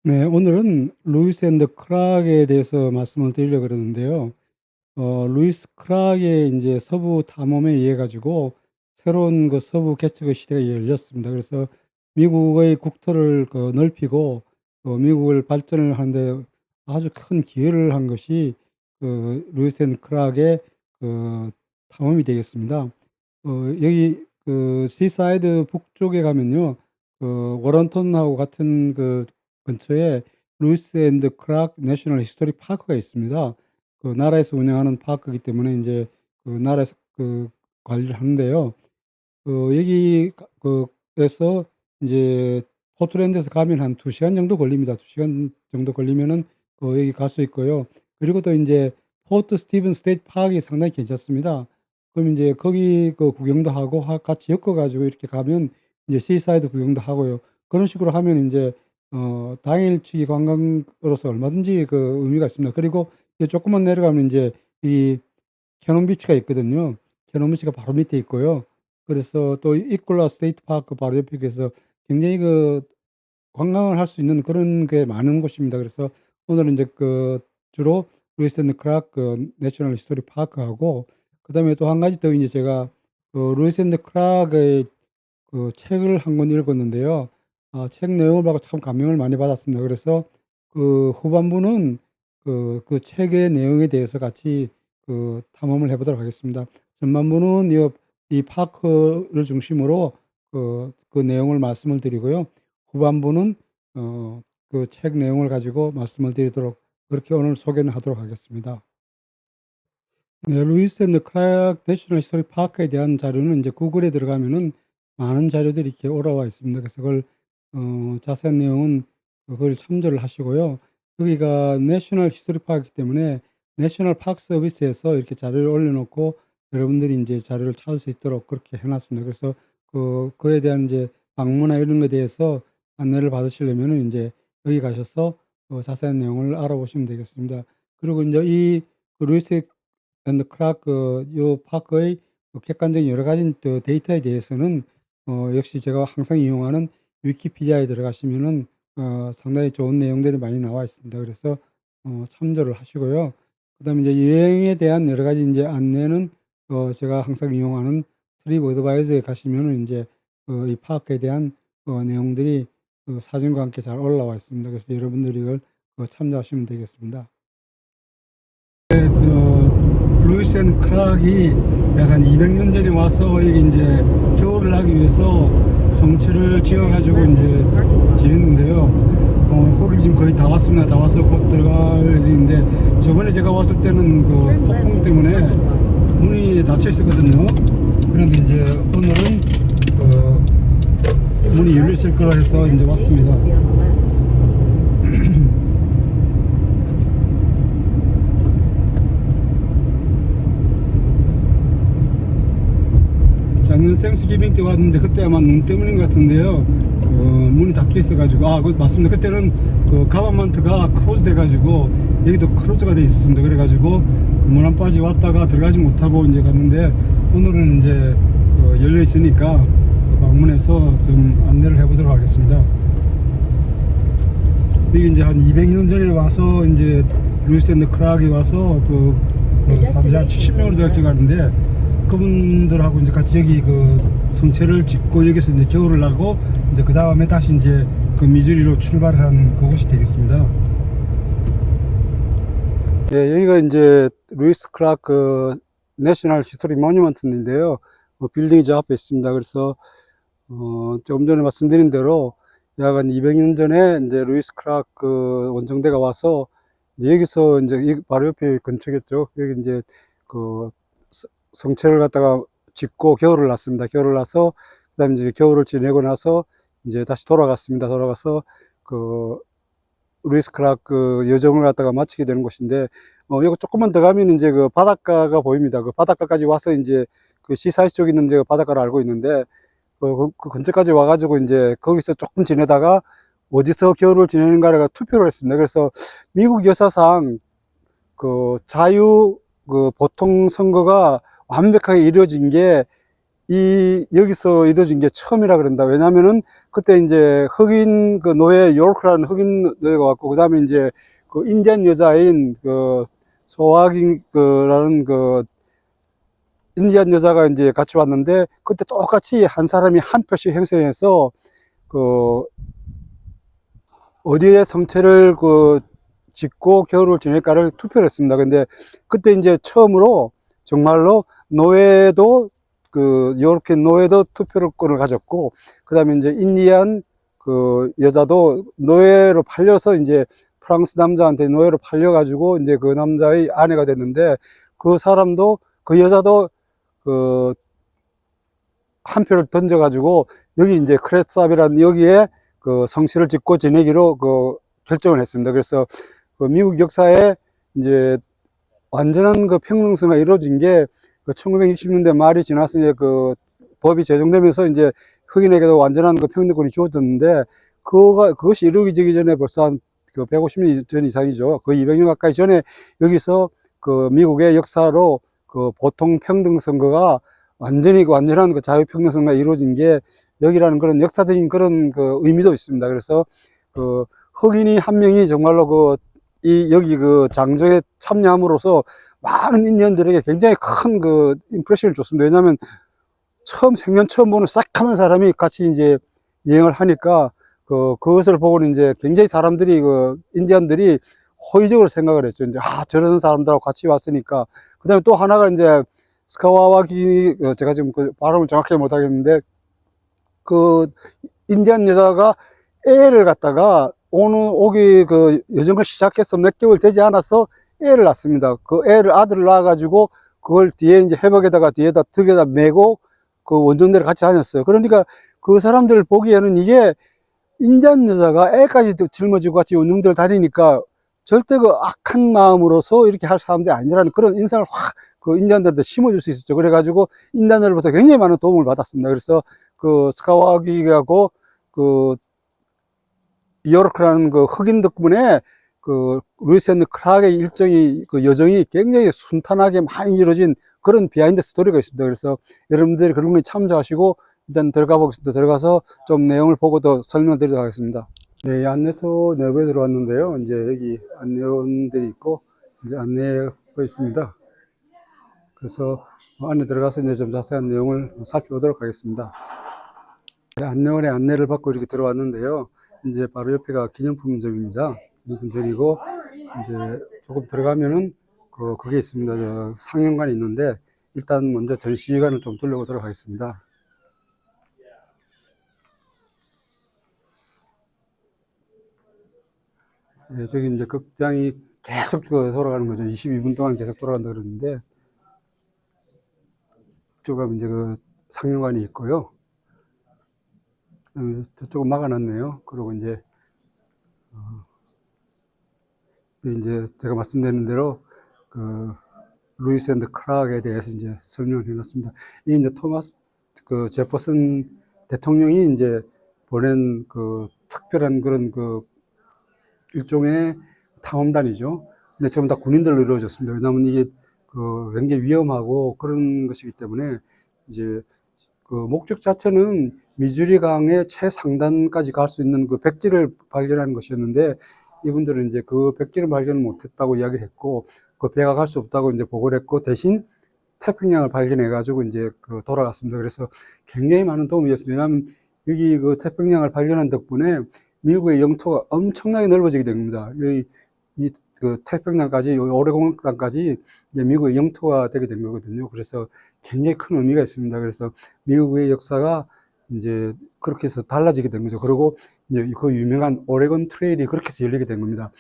네, 오늘은 루이스 앤드 크락에 대해서 말씀을 드리려고 그러는데요. 루이스 크락의 이제 서부 탐험에 의해 가지고 새로운 그 서부 개척의 시대가 열렸습니다. 그래서 미국의 국토를 넓히고 미국을 발전을 하는데 아주 큰 기여를 한 것이 루이스 앤드 크락의 그 탐험이 되겠습니다. 여기 시사이드 북쪽에 가면요. 워런턴하고 같은 근처에 루이스 앤드 크락 내셔널 히스토릭 파크가 있습니다. 나라에서 운영하는 파크이기 때문에 인제 나라에서 관리를 하는데요. 여기 에서 인제 포틀랜드에서 가면 한 2 시간 정도 걸립니다. 2 시간 정도 걸리면은 여기 갈 수 있고요. 그리고 또 인제 포트 스티븐 스테이트 파크가 상당히 괜찮습니다. 그럼 인제 거기 구경도 하고 같이 엮어 가지고 이렇게 가면 이제 시사이드 구경도 하고요. 그런 식으로 하면 인제 당일치기 관광으로서 얼마든지 의미가 있습니다. 그리고 조금만 내려가면 인제 이 캐논 비치가 있거든요. 캐논 비치가 바로 밑에 있고요. 그래서 또 이콜라 스테이트 파크 바로 옆에 있어서 굉장히 관광을 할 수 있는 그런 게 많은 곳입니다. 그래서 오늘은 인제 주로 루이스 앤드 크락 내셔널 히스토릭 파크하고, 그다음에 또 한 가지 더 인제 제가 루이스 앤드 크락의 책을 한 권 읽었는데요. 책 내용을 보고 참 감명을 많이 받았습니다. 그래서 후반부는 책의 내용에 대해서 같이 탐험을 해 보도록 하겠습니다. 전반부는 이 파크를 중심으로 그 내용을 말씀을 드리고요. 후반부는 책 내용을 가지고 말씀을 드리도록, 그렇게 오늘 소개는 하도록 하겠습니다. 네, 루이스 앤드 크락 내셔널 히스토릭 파크에 대한 자료는 이제 구글에 들어가면은 많은 자료들이 이렇게 올라와 있습니다. 그래서 그걸 자세한 내용은 그걸 참조를 하시고요. 여기가 내셔널 히스토릭 파크이기 때문에 내셔널 파크 서비스에서 이렇게 자료를 올려놓고 여러분들이 이제 자료를 찾을 수 있도록 그렇게 해놨습니다. 그래서 그에 대한 이제 방문이나 이런 것에 대해서 안내를 받으시려면은 이제 여기 가셔서 자세한 내용을 알아보시면 되겠습니다. 그리고 이제 이 루이스 앤드 크락 요 파크의 객관적인 여러 가지 데이터에 대해서는 역시 제가 항상 이용하는 위키피디아에 들어가시면은 상당히 좋은 내용들이 많이 나와 있습니다. 그래서 참조를 하시고요. 그다음에 이제 여행에 대한 여러 가지 인제 안내는 제가 항상 이용하는 트립 어드바이저에 가시면은 인제 이 파크에 대한 내용들이 사진과 함께 잘 올라와 있습니다. 그래서 여러분들이 이걸 참조하시면 되겠습니다. 루이스 앤 크락이 약 한 200년 전에 와서 여기 이제 겨울을 하기 위해서 성체를 지어 가지고 이제 지냈는데요. 거기 지금 거의 다 왔습니다. 다 와서 곧 들어갈 일인데, 저번에 제가 왔을 때는 폭풍 때문에 문이 닫혀 있었거든요. 그런데 이제 오늘은 문이 열려 있을 거라 해서 이제 왔습니다. 작년 생스기빙 때 왔는데 그때 아마 눈 때문인 것 같은데요. 문이 닫혀 있어가지고, 맞습니다. 그때는 가바먼트가 크로즈 돼가지고 여기도 크로즈가 돼 있었습니다. 그래가지고 문 안까지 왔다가 들어가지 못하고 이제 갔는데, 오늘은 이제 열려 있으니까 방문해서 좀 안내를 해보도록 하겠습니다. 이게 이제 한 200년 전에 와서 이제 루이스 앤드 크락이 와서 사람들이 한 70명으로 제가 기억하는데, 그분들하고 이제 같이 여기 성체를 짓고 여기서 이제 겨울을 나고 이제 그 다음에 다시 이제 미주리로 출발한 그곳이 되겠습니다. 예, 여기가 이제 루이스 크락 내셔널 히스토리 모뉴먼트인데요. 빌딩이 저 앞에 있습니다. 그래서 조금 전에 말씀드린 대로 약 한 200년 전에 이제 루이스 크락 원정대가 와서 이제 여기서 이제 바로 옆에 근처겠죠. 여기 이제 성체를 갖다가 짓고 겨울을 났습니다. 겨울을 나서 그다음에 이제 겨울을 지내고 나서 이제 다시 돌아갔습니다. 돌아가서 루이스 크락 여정을 갖다가 마치게 되는 곳인데, 여기 조금만 더 가면 이제 바닷가가 보입니다. 바닷가까지 와서 이제 시사이 쪽에 있는 이제 바닷가를 알고 있는데, 그 근처까지 와가지고 이제 거기서 조금 지내다가 어디서 겨울을 지내는가를 투표를 했습니다. 그래서 미국 역사상 자유 보통 선거가 완벽하게 이루어진 게 여기서 이루어진 게 처음이라 그런다. 왜냐면은 그때 이제 흑인 그 노예, 요르크라는 흑인 노예가 왔고, 그 다음에 이제 그 인디안 여자인 그 소아긴 그라는 그 인디안 여자가 이제 같이 왔는데, 그때 똑같이 한 사람이 한 표씩 형성해서 그 어디에 성체를 그 짓고 겨울을 지낼까를 투표를 했습니다. 근데 그때 이제 처음으로 정말로 노예도 그 요렇게 노예도 투표권을 가졌고, 그 다음에 이제 인디안 그 여자도 노예로 팔려서 이제 프랑스 남자한테 노예로 팔려가지고 이제 그 남자의 아내가 됐는데, 그 사람도 그 여자도 그 한 표를 던져가지고 여기 이제 크레스압이라는 여기에 그 성씨를 짓고 지내기로 그 결정을 했습니다. 그래서 그 미국 역사에 이제 완전한 그 평등성이 이루어진 게 그 1960년대 말이 지나서 이제 그 법이 제정되면서 이제 흑인에게도 완전한 그 평등권이 주어졌는데, 그것이 이루어지기 전에 벌써 한 그 150년 전 이상이죠. 거의 200년 가까이 전에 여기서 그 미국의 역사로 그 보통 평등 선거가 완전한 그 자유평등 선거가 이루어진 게 여기라는 그런 역사적인 그런 그 의미도 있습니다. 그래서 그 흑인이 한 명이 정말로 여기 그 장정에 참여함으로써 많은 인디언들에게 굉장히 큰 그 임프레션을 줬습니다. 왜냐하면 생전 처음 보는 새까만 사람이 같이 이제 여행을 하니까 그것을 보고는 이제 굉장히 사람들이 인디언들이 호의적으로 생각을 했죠. 이제 저런 사람들하고 같이 왔으니까. 그 다음에 또 하나가 이제 스카와와기, 제가 지금 그 발음을 정확히 못하겠는데, 그 인디안 여자가 애를 갖다가 오기 그 여정을 시작해서 몇 개월 되지 않아서 애를 낳습니다. 그 아들을 낳아가지고 그걸 뒤에 이제 해먹에다가 뒤에다 득에다 메고 그 원정대를 같이 다녔어요. 그러니까 그 사람들 보기에는 이게 인디안 여자가 애까지 짊어지고 같이 원정대를 다니니까 절대 그 악한 마음으로서 이렇게 할 사람들이 아니라는 그런 인상을 확 그 인디안들한테 심어줄 수 있었죠. 그래가지고 인디안들로부터 굉장히 많은 도움을 받았습니다. 그래서 그 스카와기하고 그 요르크라는 그 흑인 덕분에 그 루이스 앤드 클락의 그 여정이 굉장히 순탄하게 많이 이루어진 그런 비하인드 스토리가 있습니다. 그래서 여러분들이 그런 거에 참조하시고 일단 들어가 보겠습니다. 들어가서 좀 내용을 보고 더 설명드리도록 하겠습니다. 네, 안내소 내부에 들어왔는데요. 이제 여기 안내원들이 있고 이제 안내가 있습니다. 그래서 안에 들어가서 이제 좀 자세한 내용을 살펴보도록 하겠습니다. 네, 안내원의 안내를 받고 이렇게 들어왔는데요. 이제 바로 옆에가 기념품점입니다. 기념품점이고 이제 조금 들어가면은 그게 있습니다. 상영관이 있는데 일단 먼저 전시관을 좀 둘러보도록 하겠습니다. 네, 저기 이제 극장이 계속 돌아가는 거죠. 22분 동안 계속 돌아간다 그러는데, 이쪽에 이제 그 상영관이 있고요. 저쪽은 막아놨네요. 그리고 이제 제가 말씀드린 대로 그 루이스 앤드 클락에 대해서 이제 설명을 해놨습니다. 이 이제 토마스 그 제퍼슨 대통령이 이제 보낸 그 특별한 그런 그 일종의 탐험단이죠. 근데 전부 다 군인들로 이루어졌습니다. 왜냐하면 이게 그 굉장히 위험하고 그런 것이기 때문에 이제 그 목적 자체는 미주리 강의 최상단까지 갈 수 있는 그 백지를 발견하는 것이었는데, 이분들은 이제 그 백지를 발견을 못했다고 이야기를 했고, 그 배가 갈 수 없다고 이제 보고를 했고, 대신 태평양을 발견해 가지고 이제 돌아갔습니다. 그래서 굉장히 많은 도움이 됐습니다. 왜냐하면 여기 그 태평양을 발견한 덕분에 미국의 영토가 엄청나게 넓어지게 됩니다. 그 태평양까지, 오레곤 땅까지 이제 미국의 영토가 되게 된 거거든요. 그래서 굉장히 큰 의미가 있습니다. 그래서 미국의 역사가 이제 그렇게 해서 달라지게 된 거죠. 그리고 이제 그 유명한 오레곤 트레일이 그렇게 해서 열리게 된 겁니다.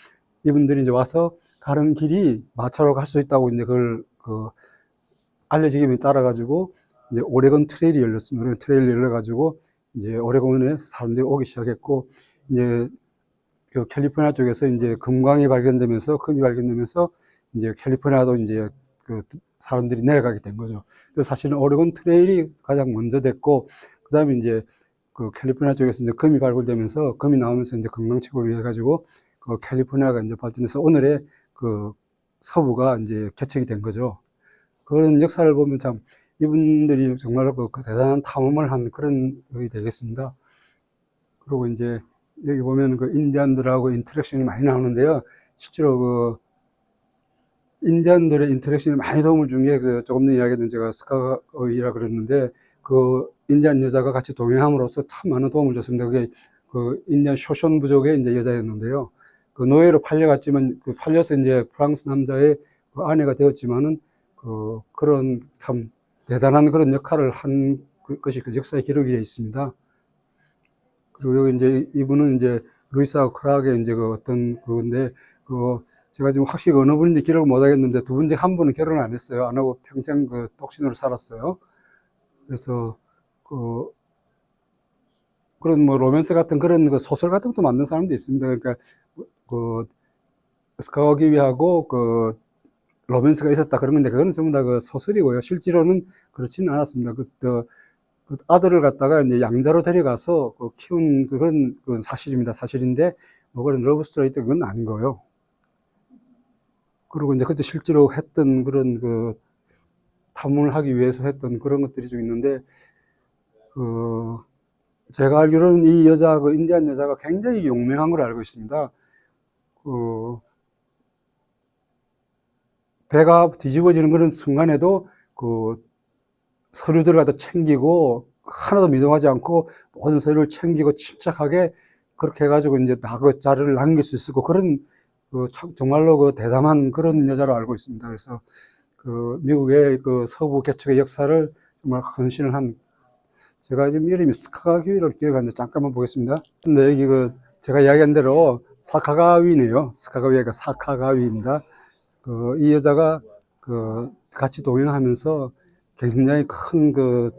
이분들이 이제 와서 가는 길이 마차로 갈 수 있다고 이제 그걸 알려지기에 따라 가지고 이제 오레곤 트레일이 열렸습니다. 오레곤 트레일이 열려가지고 이제 오레곤에 사람들이 오기 시작했고, 이제 그 캘리포니아 쪽에서 이제 금광이 발견되면서, 금이 발견되면서 이제 캘리포니아도 이제 그 사람들이 내려가게 된 거죠. 그래서 사실은 오레곤 트레일이 가장 먼저 됐고, 그 다음에 이제 그 캘리포니아 쪽에서 이제 금이 발굴되면서, 금이 나오면서 이제 금강치고를 위해 가지고 그 캘리포니아가 이제 발전해서 오늘의 그 서부가 이제 개척이 된 거죠. 그런 역사를 보면 참 이분들이 정말 그 대단한 탐험을 한 그런 것이 되겠습니다. 그리고 이제 여기 보면 그 인디안들하고 인터랙션이 많이 나오는데요. 실제로 그 인디안들의 인터랙션이 많이 도움을 준 게 그 조금 전에 이야기했던 제가 스카우이라 그랬는데 그 인디안 여자가 같이 동행함으로써 참 많은 도움을 줬습니다. 그게 그 인디안 쇼션 부족의 이제 여자였는데요. 그 노예로 팔려갔지만 그 팔려서 이제 프랑스 남자의 그 아내가 되었지만은 그런 참 대단한 그런 역할을 한 것이 그 역사의 기록이 되어 있습니다. 그리고 여기 이제 이분은 이제 루이스하고 크락의 이제 그 어떤 그건데 그 제가 지금 확실히 어느 분인지 기록을 못 하겠는데 두 분 중 한 분은 결혼을 안 했어요. 안 하고 평생 그 독신으로 살았어요. 그래서 그 그런 뭐 로맨스 같은 그런 그 소설 같은 것도 만든 사람도 있습니다. 그러니까 그 스카우기위하고 그 로맨스가 있었다 그런 건데 그거는 전부 다 그 소설이고요. 실제로는 그렇지는 않았습니다. 그 아들을 갖다가 이제 양자로 데려가서 그 키운 그런 그 사실입니다. 사실인데 뭐 그런 러브 스토리 그건 아닌 거예요. 그리고 이제 그때 실제로 했던 그런 그 탐문을 하기 위해서 했던 그런 것들이 좀 있는데 그 제가 알기로는 이 여자 그 인디안 여자가 굉장히 용맹한 걸 알고 있습니다. 그 배가 뒤집어지는 그런 순간에도 그 서류들을 갖다 챙기고 하나도 미동하지 않고 모든 서류를 챙기고 침착하게 그렇게 해가지고 이제 다 그 자료를 남길 수 있었고 그런 그 정말로 그 대담한 그런 여자로 알고 있습니다. 그래서 그 미국의 그 서부 개척의 역사를 정말 헌신을 한 제가 지금 이름이 스카가위를 기억하는데 잠깐만 보겠습니다. 근데 여기 그 제가 이야기한 대로 사카가위네요. 스카가위가 사카가위입니다. 그 이 여자가 그 같이 동행하면서 굉장히 큰 그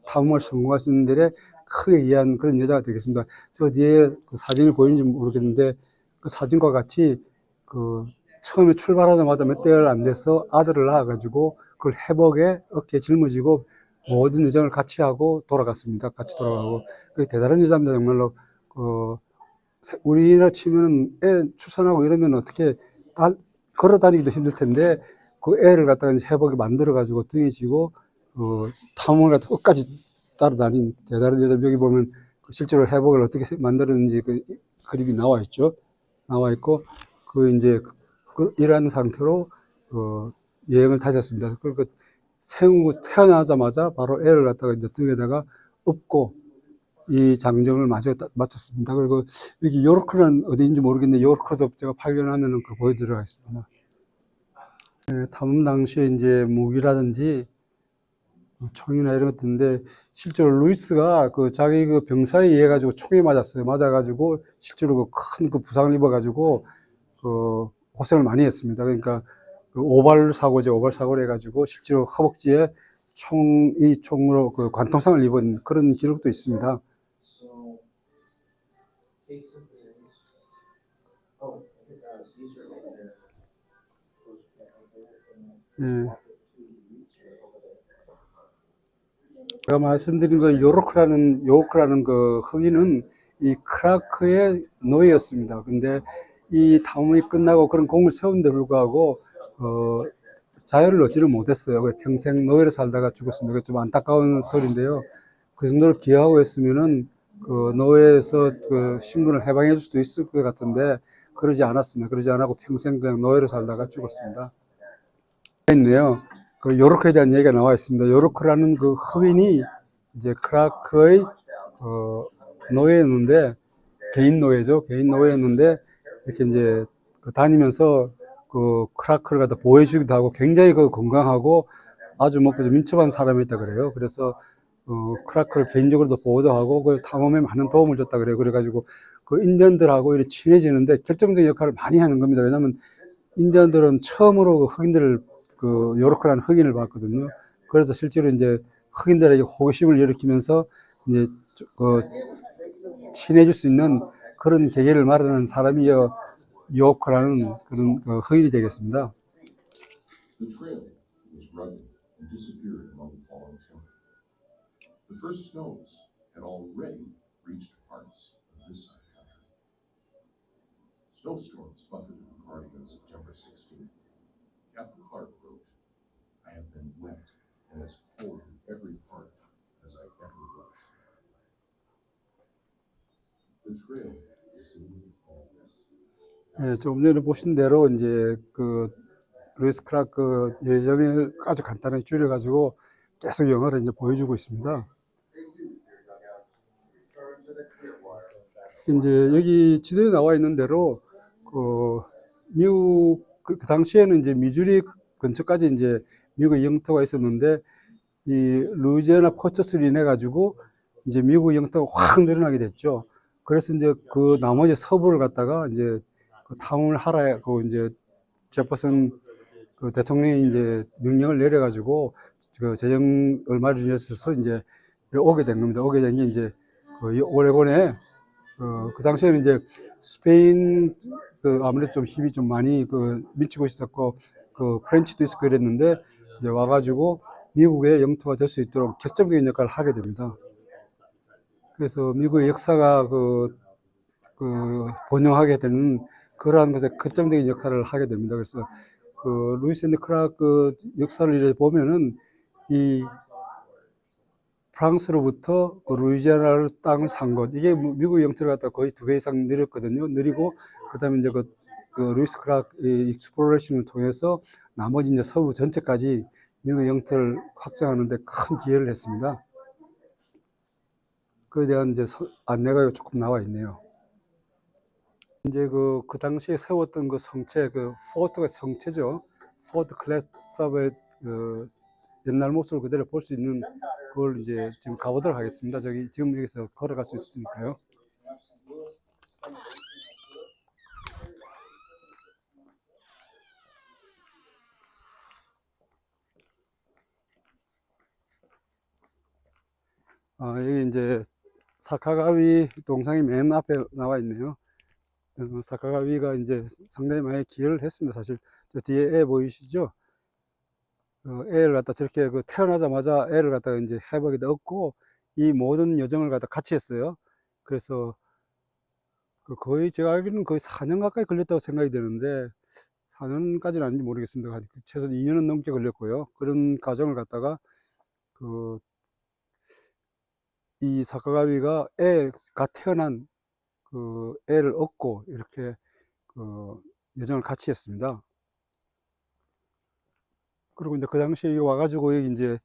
탐험을 성공할 수 있는 데에 크게 이해한 그런 여자가 되겠습니다. 저 뒤에 그 사진이 보이는지 모르겠는데 그 사진과 같이 그 처음에 출발하자마자 몇 개월 안 돼서 아들을 낳아가지고 그걸 회복에 어깨에 짊어지고 모든 여정을 같이 하고 돌아갔습니다. 같이 돌아가고 그 대단한 여자입니다. 정말로 그 우리나라 치면 애 출산하고 이러면 어떻게 걸어 다니기도 힘들 텐데 그 애를 갖다가 이제 회복에 만들어 가지고 등에 지고 탐험을 갖다 끝까지 따라다닌 대단한 여자. 여기 보면 실제로 회복을 어떻게 만들었는지 그 그림이 나와 있죠. 나와 있고 그 이제 이러한 상태로 여행을 다녔습니다. 그리고 세우고 태어나자마자 바로 애를 갖다가 이제 등에다가 업고 이 장정을 마쳤습니다. 그리고 여기 요르크는 어디인지 모르겠는데 요르크도 제가 발견하면은 그 보여드리도록 하겠습니다. 네, 탐험 당시에 이제 무기라든지 총이나 이런 것들인데 실제로 루이스가 그 자기 그 병사에 의해 가지고 총에 맞았어요. 맞아가지고 실제로 큰 그 부상을 입어가지고 그 고생을 많이 했습니다. 그러니까 그 오발 사고죠. 오발 사고를 해가지고 실제로 허벅지에 총으로 그 관통상을 입은 그런 기록도 있습니다. 예. 제가 말씀드린 그 요르크라는 그 흑인은 이 크라크의 노예였습니다. 근데 이 탐험이 끝나고 그런 공을 세운데 불구하고 자유를 얻지를 못했어요. 평생 노예로 살다가 죽었습니다. 좀 안타까운 소리인데요. 그 정도로 기여하고 했으면은 그 노예에서 그 신분을 해방해 줄 수도 있을 것 같은데 그러지 않았습니다. 그러지 않고 평생 그냥 노예로 살다가 죽었습니다. 있네요. 그 요르크에 대한 얘기가 나와 있습니다. 요르크라는 그 흑인이 이제 크라크의 노예였는데 개인 노예죠. 개인 노예였는데 이렇게 이제 다니면서 그 크라크를 갖다 보호해주기도 하고 굉장히 그 건강하고 아주 뭐 민첩한 사람이었다 그래요. 그래서 크라크를 개인적으로도 보호도 하고 그 탐험에 많은 도움을 줬다 그래요. 그래가지고 그 인디언들하고 이렇게 친해지는데 결정적인 역할을 많이 하는 겁니다. 왜냐하면 인디언들은 처음으로 그 흑인들을 그 요르크라는 흑인을 봤거든요. 그래서 실제로 이제 흑인들에게 호기심을 일으키면서 이제 친해질 수 있는 그런 계기를 마련한 사람이 요크라는 그런 흑인이 되겠습니다. The trail was rugged and disappeared among the fallen timber. The first snows had already reached parts of this side country. Snowstorms buffeted the party on September 16th. Captain Clark wrote, I have been wet and as whole in every part as I ever was. The trail soon all this. 예, 조금 전에 보신 대로 이제 그 루이스 크라크 예정을 아주 간단하게 줄여가지고 계속 영화를 이제 보여주고 있습니다. 이제 여기 지도에 나와 있는 대로 그 미국 그 당시에는 이제 미주리 근처까지 이제 미국의 영토가 있었는데 이 루이지애나 퍼처스로 인해 가지고 이제 미국의 영토가 확 늘어나게 됐죠. 그래서 이제 그 나머지 서부를 갖다가 이제 그 탐험을 하라 고 이제 제퍼슨 그 대통령이 이제 명령을 내려가지고 그 재정을 마련해서 이제 오게 된 겁니다. 오게 된 게 이제 그 오레곤에 그 당시에는 이제 스페인 그 아무래도 좀 힘이 좀 많이 그 미치고 있었고 그 프렌치도 있었고 그랬는데 이제 와가지고 미국의 영토가 될 수 있도록 결정적인 역할을 하게 됩니다. 그래서 미국의 역사가 번영하게 되는 그러한 것에 결정적인 역할을 하게 됩니다. 그래서 그 루이스 앤드 크라크 역사를 이렇게 보면은 이 프랑스로부터 그 루이지애나 땅을 산 것, 이게 미국 영토를 갖다 거의 2배 이상 늘었거든요. 느리고 그다음에 이제 그 루이스 크라크 익스플로레이션을 통해서 나머지 이제 서부 전체까지 미국 영토를 확장하는데 큰 기여를 했습니다. 그에 대한 이제 안내가 조금 나와 있네요. 이제 그 당시에 세웠던 그 성체, 그 포트가 성체죠. 포트 클래스업의 그 옛날 모습을 그대로 볼 수 있는 그걸 이제 지금 가보도록 하겠습니다. 저기 지금 여기서 걸어갈 수 있으니까요. 여기 이제 사카가위 동상이 맨 앞에 나와 있네요. 사카가위가 이제 상당히 많이 기여를 했습니다. 사실 저 뒤에 애 보이시죠? 애를 갖다 저렇게 그 태어나자마자 애를 갖다가 이제 해박에다 얻고 이 모든 여정을 갖다 같이 했어요. 그래서 거의 제가 알기로는 거의 4년 가까이 걸렸다고 생각이 되는데 4년까지는 아닌지 모르겠습니다. 최소 2년은 넘게 걸렸고요. 그런 과정을 갖다가 이 사카가위가 애가 태어난 그 애를 얻고 이렇게 그 여정을 같이 했습니다. 그리고 이제 그 당시에 와가지고 여기 이제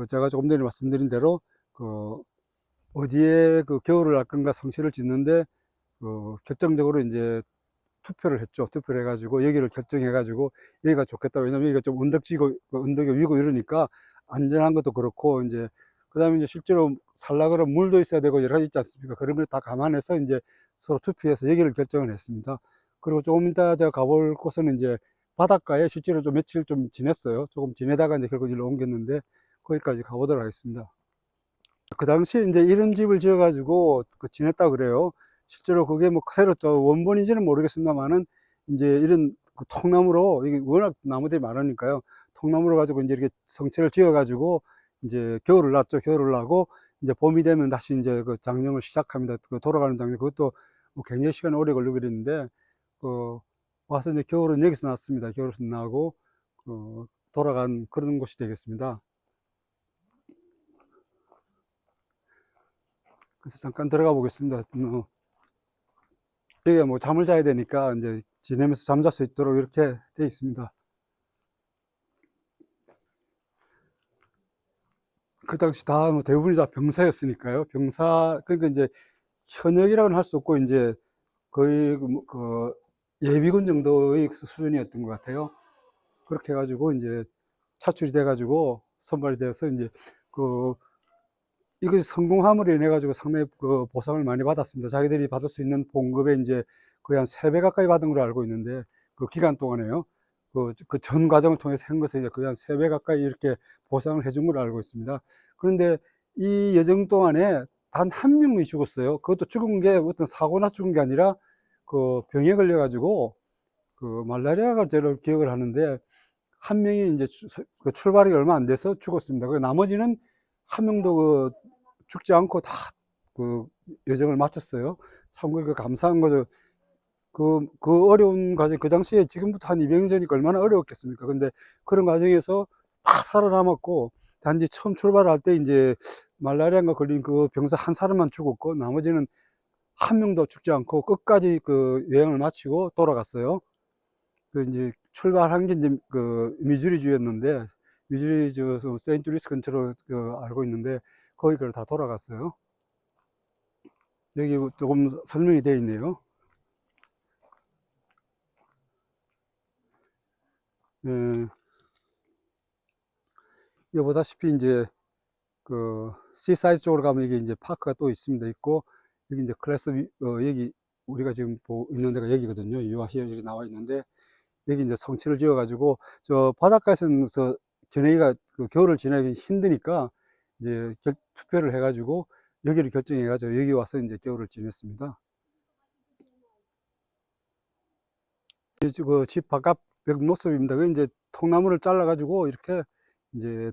제가 조금 전에 말씀드린 대로 어디에 겨울을 날 건가 성취를 짓는데 결정적으로 이제 투표를 했죠. 투표를 해가지고 여기를 결정해가지고 여기가 좋겠다. 왜냐면 여기가 좀 언덕지고 언덕이 위고 이러니까 안전한 것도 그렇고 이제 그다음에 이제 실제로 살라 그러면 물도 있어야 되고 여러 가지 있지 않습니까? 그런 걸 다 감안해서 이제 서로 투표해서 여기를 결정을 했습니다. 그리고 조금 이따 제가 가볼 곳은 이제 바닷가에 실제로 좀 며칠 좀 지냈어요. 조금 지내다가 이제 결국 일로 옮겼는데 거기까지 가보도록 하겠습니다. 그 당시에 이제 이런 집을 지어가지고 지냈다 그래요. 실제로 그게 뭐 새로 또 원본인지는 모르겠습니다만은 이제 이런 통나무로, 이게 워낙 나무들이 많으니까요. 통나무로 가지고 이제 이렇게 성체를 지어가지고 이제 겨울을 났죠. 겨울을 나고 이제 봄이 되면 다시 이제 그 장정을 시작합니다. 돌아가는 장정. 그것도 뭐 굉장히 시간이 오래 걸리고 그랬는데 와서 이제 겨울은 여기서 났습니다. 겨울에서 나고 돌아간 그런 곳이 되겠습니다. 그래서 잠깐 들어가 보겠습니다. 여기가 뭐 잠을 자야 되니까 이제 지내면서 잠잘 수 있도록 이렇게 되어 있습니다. 그 당시 다 뭐 대부분이 다 병사였으니까요. 병사, 그러니까 이제 현역이라고는 할 수 없고 이제 거의 예비군 정도의 수준이었던 것 같아요. 그렇게 해가지고 이제 차출이 돼가지고 선발이 되어서 이제 이것이 성공함으로 인해 가지고 상당히 보상을 많이 받았습니다. 자기들이 받을 수 있는 봉급의 이제 거의 한 3배 가까이 받은 걸로 알고 있는데 그 기간 동안에요. 전 과정을 통해서 한 것에 이제 거의 한 3배 가까이 이렇게 보상을 해준 걸로 알고 있습니다. 그런데 이 여정 동안에 단 한 명이 죽었어요. 그것도 죽은 게 어떤 사고나 죽은 게 아니라 병에 걸려 가지고 말라리아가 저를 기억을 하는데 한 명이 이제 출발이 얼마 안 돼서 죽었습니다. 나머지는 한 명도 죽지 않고 다 여정을 마쳤어요. 참고로 감사한 거죠. 어려운 과정, 그 당시에 지금부터 한 200년 전이니까 얼마나 어려웠겠습니까? 근데 그런 과정에서 다 살아남았고, 단지 처음 출발할 때 이제 말라리아인가 걸린 그 병사 한 사람만 죽었고 나머지는 한 명도 죽지 않고 끝까지 그 여행을 마치고 돌아갔어요. 그 이제 출발한 게 이제 그 미주리주였는데 미주리주 세인트루이스 근처로 그 알고 있는데 거기를 다 돌아갔어요. 여기 조금 설명이 되어 있네요. 예, 여기 보다시피 이제 그 시사이드 쪽으로 가면 이게 이제 파크가 또 있습니다. 있고 여기 이제 클래스 여기 우리가 지금 보고 있는 데가 여기거든요. 유아히어 여기 나와 있는데 여기 이제 성취를 지어 가지고 저 바닷가에서 지내기가 그 겨울을 지내기 힘드니까 이제 투표를 해 가지고 여기를 결정해 가지고 여기 와서 이제 겨울을 지냈습니다. 그집 바깥 벽 모습입니다. 그 이제 통나무를 잘라 가지고 이렇게 이제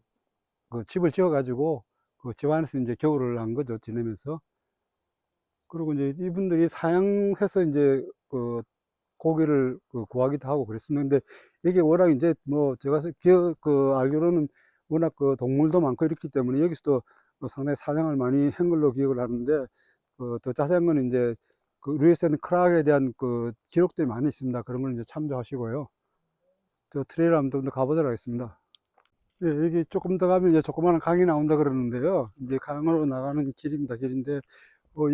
그 집을 지어 가지고 그 집 안에서 이제 겨울을 한 거죠, 지내면서. 그리고 이제 이분들이 사냥해서 이제 그 고기를 그 구하기도 하고 그랬었는데 이게 워낙 이제 뭐 제가 그 알기로는 워낙 그 동물도 많고 이렇기 때문에 여기서도 상당히 사냥을 많이 한 걸로 기억을 하는데 더 자세한 거는 이제 그 루이스 앤 크락에 대한 그 기록들이 많이 있습니다. 그런 걸 이제 참조하시고요. 저 트레일 한번 좀 더 가보도록 하겠습니다. 예, 여기 조금 더 가면 이제 조그마한 강이 나온다 그러는데요. 이제 강으로 나가는 길입니다. 길인데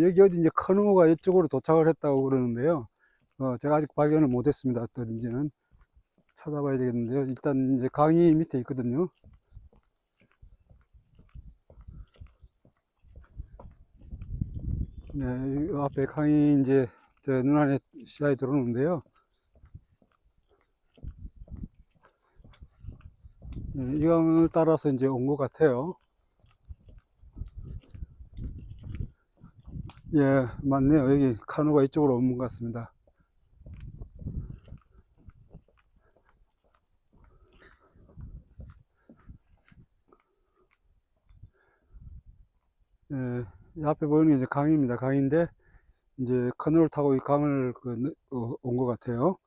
여기 어디 이제 커누어가 이쪽으로 도착을 했다고 그러는데요. 제가 아직 발견을 못했습니다. 어딘지는 찾아봐야 되겠는데요. 일단 이제 강이 밑에 있거든요. 네, 이 앞에 강이 이제 제 눈안에 시야에 들어오는데요. 네, 이 강을 따라서 이제 온 것 같아요. 예, 맞네요. 여기 카누가 이쪽으로 온 것 같습니다. 예, 이 앞에 보이는 게 이제 강입니다. 강인데 이제 카누를 타고 이 강을 온 것 같아요.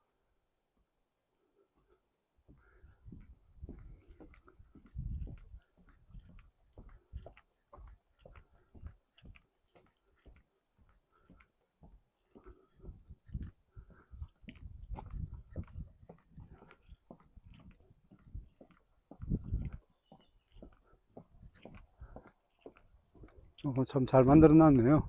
참 잘 만들어 놨네요.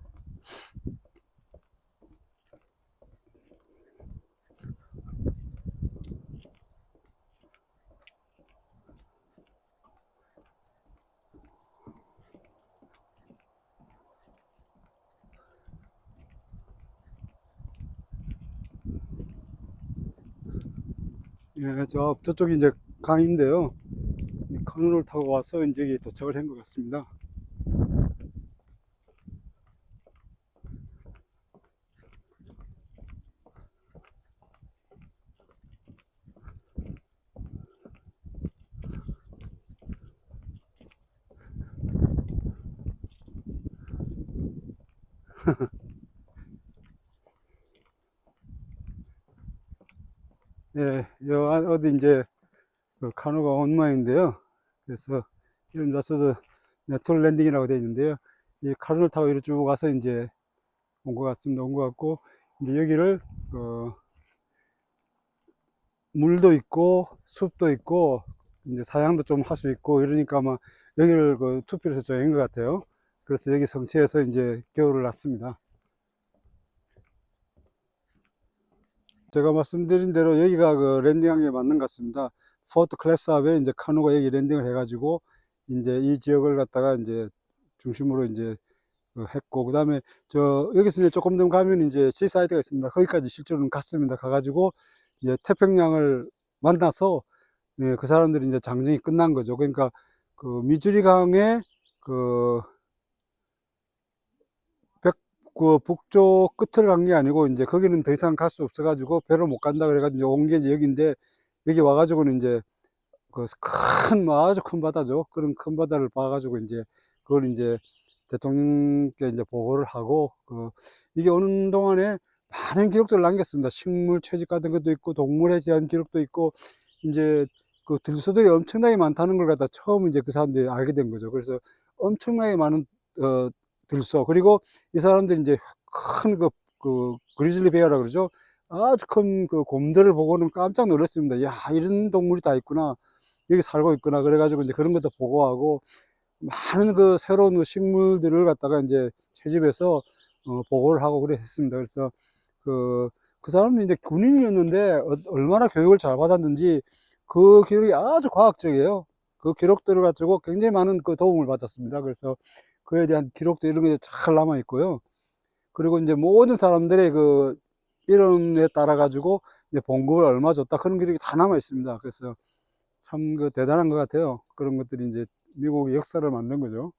예, 저쪽이 이제 강인데요. 이 카누를 타고 와서 이제 여기 도착을 한 것 같습니다. 예, 어디 이제 그 카누가 온 모양인데요. 그래서 이름 자체도 네트월 랜딩이라고 되어 있는데요. 이 카누를 타고 이리 쭉 와서 이제 온 것 같습니다. 온 것 같고 이제 여기를 물도 있고 숲도 있고 이제 사냥도 좀 할 수 있고 이러니까 아마 여기를 그 투표해서 정한 것 같아요. 그래서 여기 성취해서 이제 겨울을 났습니다. 제가 말씀드린 대로 여기가 그 랜딩한 게 맞는 것 같습니다. 포트 클래스 앞에 이제 카누가 여기 랜딩을 해가지고 이제 이 지역을 갖다가 이제 중심으로 이제 했고 그다음에 여기서 이제 조금 더 가면 이제 시사이드가 있습니다. 거기까지 실제로는 갔습니다. 가가지고 이제 태평양을 만나서 예, 그 사람들이 이제 장정이 끝난 거죠. 그러니까 그 미주리 강의 그 그 북쪽 끝을 간 게 아니고 이제 거기는 더 이상 갈 수 없어가지고 배로 못 간다 그래가지고 온 게 이제 여기인데 여기 와가지고는 이제 그 큰 아주 큰 바다죠. 그런 큰 바다를 봐가지고 이제 그걸 이제 대통령께 이제 보고를 하고 이게 오는 동안에 많은 기록들을 남겼습니다. 식물 채집 같은 것도 있고 동물에 대한 기록도 있고 이제 그 들소들이 엄청나게 많다는 걸 갖다 처음 이제 그 사람들이 알게 된 거죠. 그래서 엄청나게 많은 들소, 그리고 이 사람들이 이제 큰 그 그리즐리 베어라 그러죠. 아주 큰 그 곰들을 보고는 깜짝 놀랐습니다. 야, 이런 동물이 다 있구나. 여기 살고 있구나. 그래 가지고 이제 그런 것도 보고하고 많은 그 새로운 그 식물들을 갖다가 이제 채집해서 보고를 하고 그랬습니다. 그래서 그 사람은 이제 군인이었는데 얼마나 교육을 잘 받았는지 그 기록이 아주 과학적이에요. 그 기록들을 가지고 굉장히 많은 그 도움을 받았습니다. 그래서 그에 대한 기록도 이런 게 잘 남아 있고요. 그리고 이제 모든 사람들의 그 이름에 따라 가지고 이제 봉급을 얼마 줬다 그런 기록이 다 남아 있습니다. 그래서 참 그 대단한 것 같아요. 그런 것들이 이제 미국의 역사를 만든 거죠.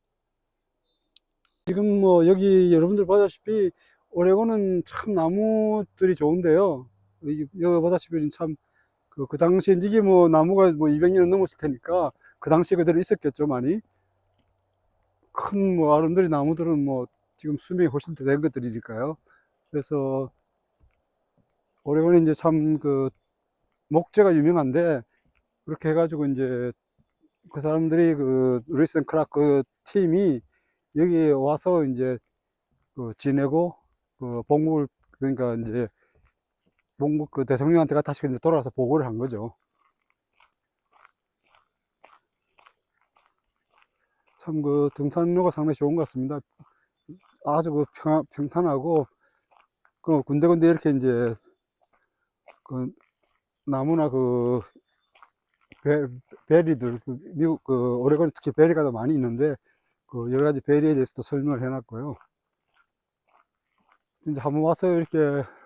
지금 뭐 여기 여러분들 보다시피 오레곤은 참 나무들이 좋은데요. 여기 보다시피 참 그 당시에 이게 뭐 나무가 뭐 200년은 넘었을 테니까 그 당시에 그대로 있었겠죠, 많이. 큰 뭐 아름드리 나무들은 뭐 지금 수명이 훨씬 더 된 것들이니까요. 그래서 오레곤이 이제 참 그 목재가 유명한데, 그렇게 해가지고 이제 그 사람들이 그 루이스 앤 클라크 그 팀이 여기에 와서 이제 그 지내고 그 복무를, 그러니까 이제 복무 그 대통령한테 다시 이제 돌아와서 보고를 한 거죠. 참 그 등산로가 상당히 좋은 것 같습니다. 아주 그 평탄하고 그 군데군데 이렇게 이제 그 나무나 그 베리들, 그 미국 그 오레곤 특히 베리가 더 많이 있는데 그 여러 가지 베리에 대해서도 설명을 해놨고요. 이제 한번 와서 이렇게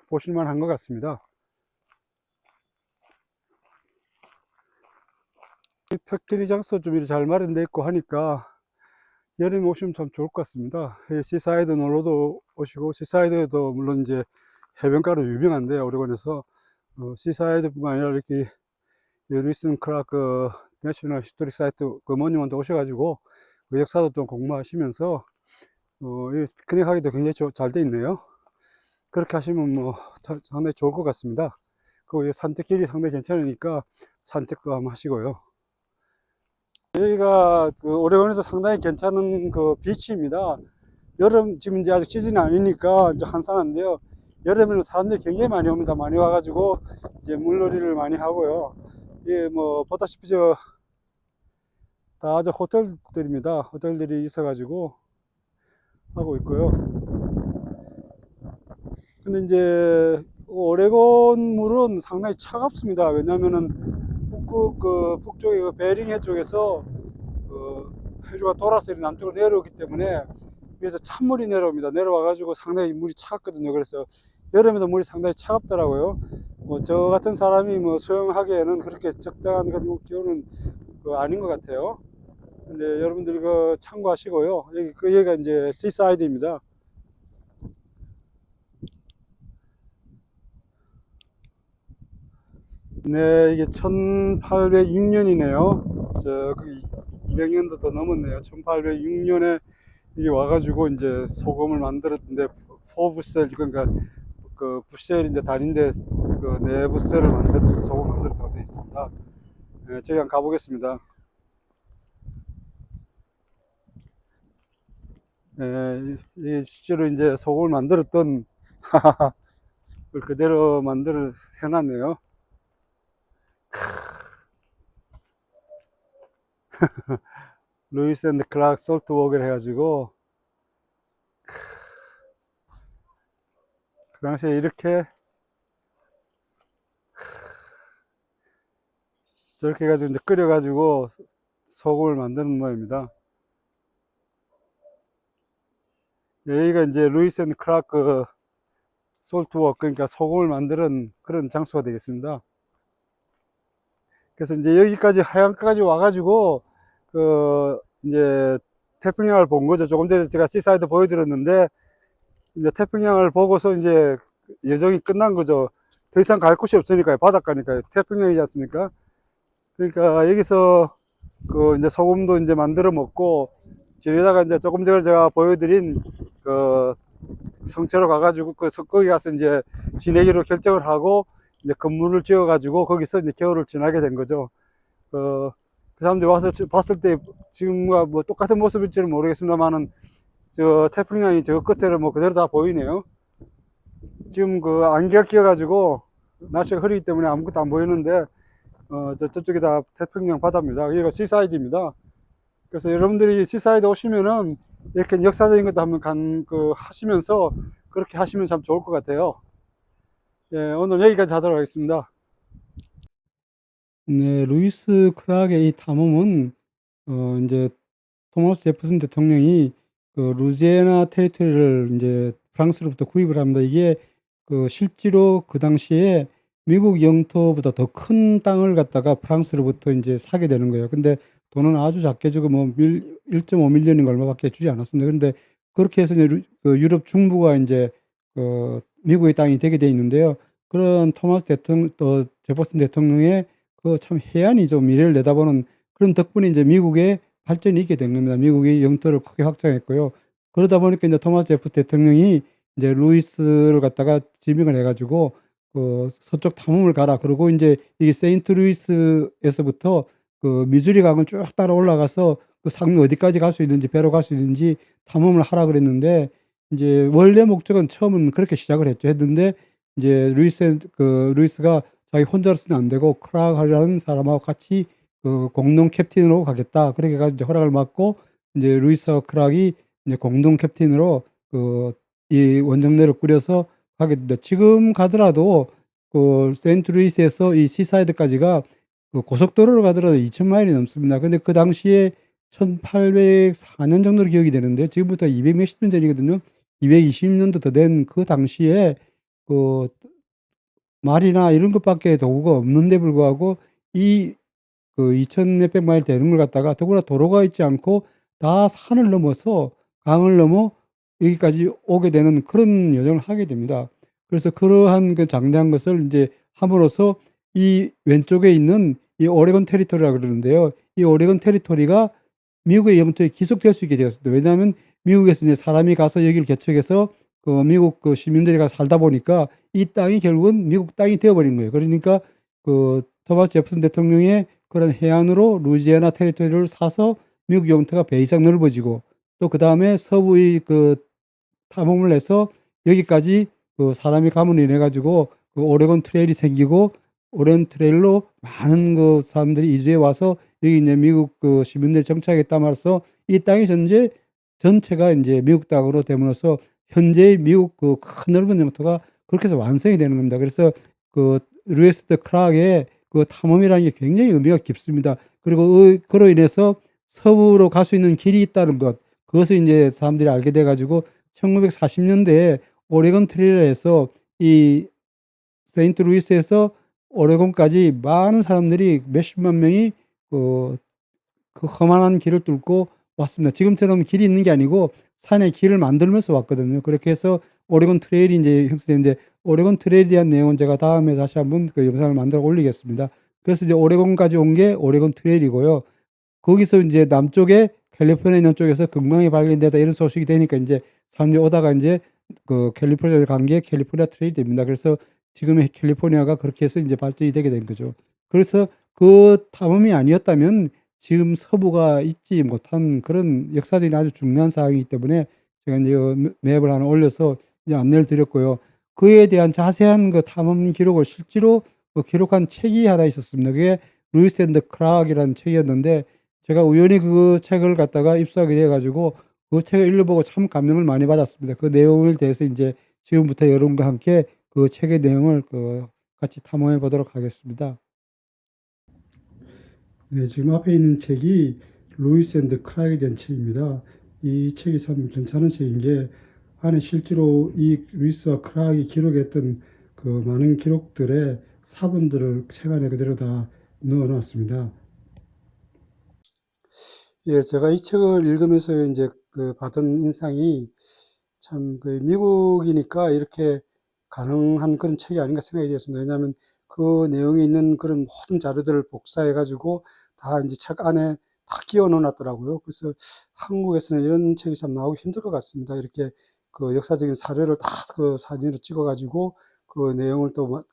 보실만 한 것 같습니다. 이 팩토리 장소 좀 이렇게 잘 마련되어 있고 하니까 여름에 오시면 참 좋을 것 같습니다. 시사이드 놀러도 오시고, 시사이드도 물론 이제 해변가로 유명한데 오레곤에서 시사이드뿐만 아니라 이렇게 루이슨 클라크 내셔널 히스토릭 사이트 그 모니먼트 오셔가지고 그 역사도 좀 공부하시면서 피크닉 하기도 굉장히 잘 돼 있네요. 그렇게 하시면 뭐 상당히 좋을 것 같습니다. 그리고 산책길이 상당히 괜찮으니까 산책도 한번 하시고요. 여기가 그 오레곤에서 상당히 괜찮은 그 비치입니다. 여름, 지금 이제 아직 시즌이 아니니까 이제 한산한데요. 여름에는 사람들이 굉장히 많이 옵니다. 많이 와가지고 이제 물놀이를 많이 하고요. 예, 뭐 보다시피 다 호텔들입니다. 호텔들이 있어가지고 하고 있고요. 근데 이제 오레곤 물은 상당히 차갑습니다. 왜냐면은 북쪽에 그 베링해 쪽에서 해주가 돌아서 남쪽으로 내려오기 때문에 위에서 찬물이 내려옵니다. 내려와가지고 상당히 물이 차갑거든요. 그래서 여름에도 물이 상당히 차갑더라고요. 뭐 저 같은 사람이 뭐 수영하기에는 그렇게 적당한 기온은 아닌 것 같아요. 근데 여러분들 이거 참고하시고요. 여기가 이제 시사이드입니다. 네, 이게 1806년이네요. 200년도 더 넘었네요. 1806년에 이게 와가지고 이제 소금을 만들었는데, 포브셀, 그러니까 그 붓셀인데 달인데 그 내붓셀을 소금 만들었다고 되어 있습니다. 네, 저희 한번 가보겠습니다. 네, 이 실제로 이제 소금을 만들었던 걸 그대로 만들어 해놨네요. 루이스 앤드 클락 솔트 워크를 해가지고 그 당시에 이렇게 저렇게 해가지고 이제 끓여가지고 소금을 만드는 모양입니다. 여기가 이제 루이스 앤드 클락 솔트 워크, 그러니까 소금을 만드는 그런 장소가 되겠습니다. 그래서 이제 여기까지 하양가까지 와가지고 이제 태평양을 본 거죠. 조금 전에 제가 시사이드 보여드렸는데 이제 태평양을 보고서 이제 여정이 끝난 거죠. 더 이상 갈 곳이 없으니까요. 바닷가니까요. 태평양이지 않습니까? 그러니까 여기서 이제 소금도 이제 만들어 먹고, 지내다가 이제 조금 전에 제가 보여드린 그 성체로 가가지고 거기 가서 이제 지내기로 결정을 하고 이제 건물을 지어가지고 거기서 이제 겨울을 지나게 된 거죠. 그 사람들이 와서 봤을 때 지금과 뭐 똑같은 모습일지는 모르겠습니다만은 저 태평양이 저 끝에를 뭐 그대로 다 보이네요. 지금 그 안개가 끼어가지고 날씨가 흐리기 때문에 아무것도 안 보이는데 저쪽이 다 태평양 바다입니다. 여기가 시사이드입니다. 그래서 여러분들이 시사이드 오시면은 이렇게 역사적인 것도 한번 하시면서 그렇게 하시면 참 좋을 것 같아요. 예, 오늘 여기까지 하도록 하겠습니다. 네, 루이스 크락의 이 탐험은 이제 토마스 제퍼슨 대통령이 그 루지애나 테리토리를 이제 프랑스로부터 구입을 합니다. 이게 실제로 그 당시에 미국 영토보다 더 큰 땅을 갖다가 프랑스로부터 이제 사게 되는 거예요. 근데 돈은 아주 작게 주고 뭐 1.5 밀리언인가 얼마밖에 주지 않았습니다. 그런데 그렇게 해서 이제 그 유럽 중부가 이제 미국의 땅이 되게 돼 있는데요. 그런 토마스 대통령 또 제퍼슨 대통령의 그 참 해안이죠. 미래를 내다보는 그런 덕분에 이제 미국의 발전이 있게 된 겁니다. 미국이 영토를 크게 확장했고요. 그러다 보니까 이제 토마스 제퍼슨 대통령이 이제 루이스를 갖다가 지명을 해가지고 서쪽 탐험을 가라. 그리고 이제 이 세인트 루이스에서부터 그 미주리 강을 쭉 따라 올라가서 그 상류 어디까지 갈 수 있는지 배로 갈 수 있는지 탐험을 하라 그랬는데 이제 원래 목적은 처음은 그렇게 시작을 했는데 이제 루이스가 자기 혼자로서는 안 되고 크락이라는 사람하고 같이 공동 캡틴으로 가겠다. 그렇게 해가지고 이제 허락을 받고 이제 루이스와 크락이 이제 공동 캡틴으로 이 원정대를 꾸려서 가게 됩니다. 지금 가더라도 세인트 루이스에서 이 시사이드까지가 고속도로로 가더라도 2,000마일이 넘습니다. 근데 그 당시에 1804년 정도로 기억이 되는데 지금부터 200 몇십 년 전이거든요. 220년도 더 된 그 당시에 그 말이나 이런 것밖에 도구가 없는데 불구하고 이 2,000 몇백 마일 되는 걸 갖다가 더구나 도로가 있지 않고 다 산을 넘어서 강을 넘어 여기까지 오게 되는 그런 여정을 하게 됩니다. 그래서 그러한 그 장대한 것을 이제 함으로써 이 왼쪽에 있는 이 오레곤 테리토리라고 그러는데요. 이 오레곤 테리토리가 미국의 영토에 기속될 수 있게 되었습니다. 왜냐하면 미국에서 이제 사람이 가서 여기를 개척해서 미국 시민들이 가서 살다 보니까 이 땅이 결국은 미국 땅이 되어버린 거예요. 그러니까 토마스 제퍼슨 대통령의 그런 해안으로 루이지애나 테리토리를 사서 미국 영토가 배 이상 넓어지고 또 그 다음에 서부의 탐험을 해서 여기까지 사람이 가문을 인해 가지고 오레곤 트레일이 생기고 오레곤 트레일로 많은 사람들이 이주해 와서 여기 이제 미국 시민들이 정착했다 말해서 이 땅이 전체가 이제 미국 땅으로 됨으로써 현재의 미국 큰 넓은 영토가 그렇게 해서 완성이 되는 겁니다. 그래서 루이스 더 크락의 탐험이라는 게 굉장히 의미가 깊습니다. 그리고 그로 인해서 서부로 갈 수 있는 길이 있다는 것, 그것을 이제 사람들이 알게 돼 가지고 1940년대에 오레곤 트레일을 해서 이 세인트 루이스에서 오레곤까지 많은 사람들이 몇십만 명이 그 험한한 길을 뚫고 왔습니다. 지금처럼 길이 있는 게 아니고 산에 길을 만들면서 왔거든요. 그렇게 해서 오레곤 트레일이 이제 형성되는데 오레곤 트레일에 대한 내용은 제가 다음에 다시 한번 그 영상을 만들어 올리겠습니다. 그래서 이제 오레곤까지 온 게 오레곤 트레일이고요. 거기서 이제 남쪽에 캘리포니아 있는 쪽에서 금광이 발견되다 이런 소식이 되니까 이제 사람들이 오다가 이제 캘리포니아를 간 게 캘리포니아 트레일이 됩니다. 그래서 지금의 캘리포니아가 그렇게 해서 이제 발전이 되게 된 거죠. 그래서 그 탐험이 아니었다면 지금 서부가 잊지 못한 그런 역사적인 아주 중요한 사항이기 때문에 제가 이제 맵을 하나 올려서 이제 안내를 드렸고요. 그에 대한 자세한 탐험 기록을 실제로 기록한 책이 하나 있었습니다. 그게 루이스 앤드 크락이라는 책이었는데 제가 우연히 그 책을 갖다가 입수하게 돼 가지고 그 책을 읽어보고 참 감명을 많이 받았습니다. 그 내용에 대해서 이제 지금부터 여러분과 함께 그 책의 내용을 같이 탐험해 보도록 하겠습니다. 네, 지금 앞에 있는 책이 루이스 앤드 크락에 대한 책입니다. 이 책이 참 괜찮은 책인 게 안에 실제로 이 루이스와 크락이 기록했던 많은 기록들의 사본들을 책 안에 그대로 다 넣어 놨습니다. 예, 제가 이 책을 읽으면서 이제 받은 인상이 참 미국이니까 이렇게 가능한 그런 책이 아닌가 생각이 되었습니다. 왜냐하면 그 내용에 있는 그런 모든 자료들을 복사해가지고 다 이제 책 안에 다 끼워 넣어놨더라고요. 그래서 한국에서는 이런 책이 참 나오기 힘들 것 같습니다. 이렇게 역사적인 사료를 다 사진으로 찍어가지고 그 내용을 또